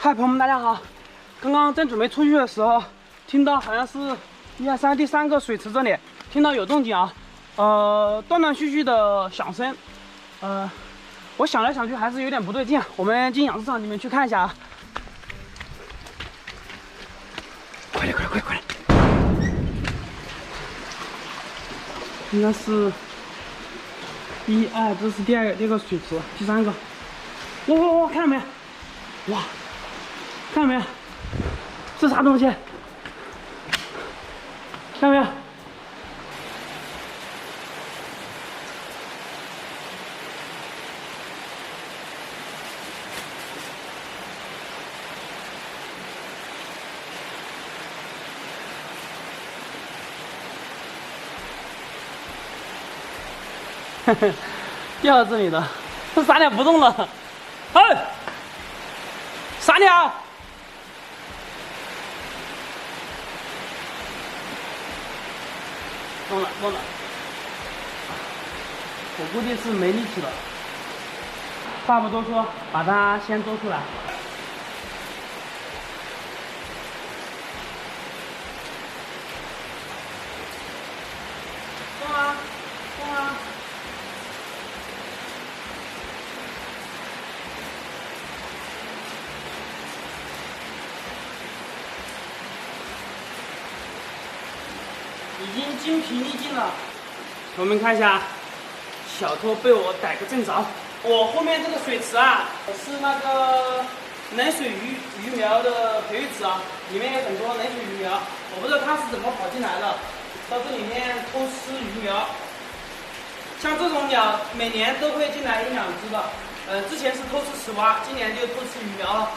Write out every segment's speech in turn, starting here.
嗨，朋友们，大家好！刚刚正准备出去的时候，听到好像是1、2、3第3个水池这里听到有动静啊，断断续续的响声，我想来想去还是有点不对劲，我们进养殖场里面去看一下啊！快点，快点，快点，快点！应该是这是第二个水池，第3个。哇，看到没有？哇！ 看到没有？这啥东西？看到没有？嘿嘿，掉到这里的，这傻鸟不动了。哎，傻鸟！ 动了，我估计是没力气了。话不多说，把它先捉出来。动啊，动啊！已经精疲力尽了。我们看一下，小偷被我逮个正着。我后面这个水池啊，是那个冷水鱼苗的培育池啊，里面有很多冷水鱼苗。我不知道它是怎么跑进来的，到这里面偷吃鱼苗。像这种鸟，每年都会进来1、2只的。之前是偷吃池蛙，今年就偷吃鱼苗了。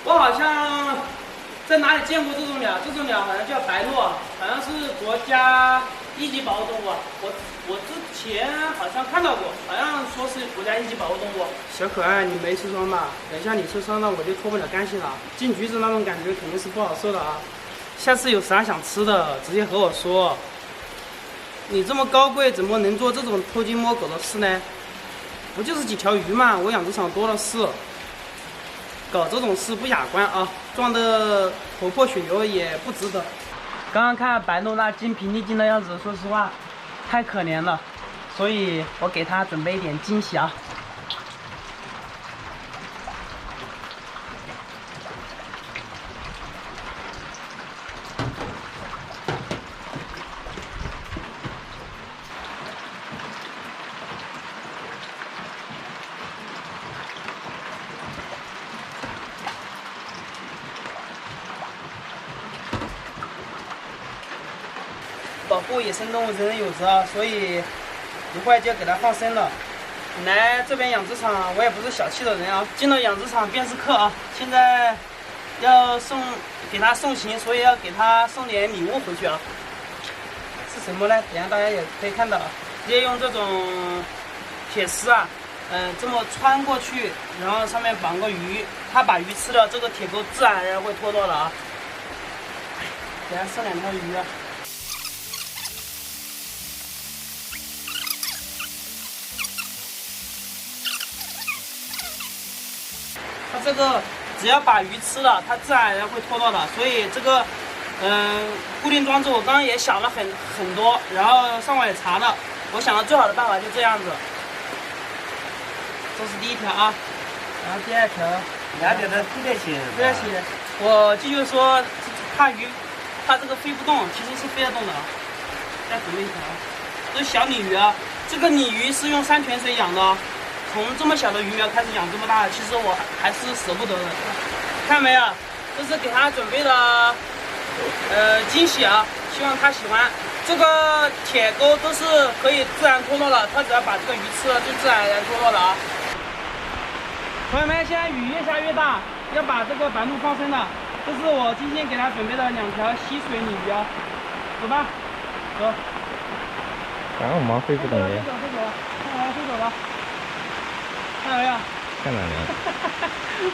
我好像 在哪里见过这种鸟？这种鸟好像叫白鹭，好像是国家1级保护动物。我之前好像看到过，好像说是国家1级保护动物。小可爱，你没受伤吧？等一下你受伤了，我就脱不了干系了。进局子那种感觉肯定是不好受的啊！下次有啥想吃的，直接和我说。你这么高贵，怎么能做这种偷鸡摸狗的事呢？不就是几条鱼嘛，我养殖场多的是。 搞这种事不雅观啊，撞得头破血流也不值得。刚刚看白鹭那精疲力尽的样子，说实话，太可怜了，所以我给它准备一点惊喜啊。保护野生动物人人有责啊，所以一会儿就给它放生了。来这边养殖场，我也不是小气的人啊。进了养殖场便是客啊。现在要给它送行，所以要给它送点礼物回去啊。是什么呢？等下大家也可以看到啊。直接用这种铁丝啊，这么穿过去，然后上面绑个鱼，它把鱼吃了，这个铁钩自然而然会脱落的啊。给它送2条鱼啊。 它这个只要把鱼吃了，它自然而然会脱落的。所以这个，固定装置我刚刚也想了很多，然后上网也查了，我想的最好的办法就这样子。这是第1条啊，然后第2条2条的飞得起。飞得起。我继续说，怕鱼，怕这个飞不动，其实是飞得动的啊。再准备1条，这是小鲤鱼啊，这个鲤鱼是用山泉水养的啊。 从这么小的鱼苗开始养这么大，其实我还是舍不得的。看到没有？这是给他准备的惊喜啊，希望他喜欢。这个铁钩都是可以自然脱落的，他只要把这个鱼吃了，就自然而然脱落了啊。朋友们，现在雨越下越大，要把这个白鹭放生了。这是我今天给他准备的2条吸水鲤鱼啊，走吧，走。然后毛飞不动的。飞走，看来飞走了。看到没有？看到没有？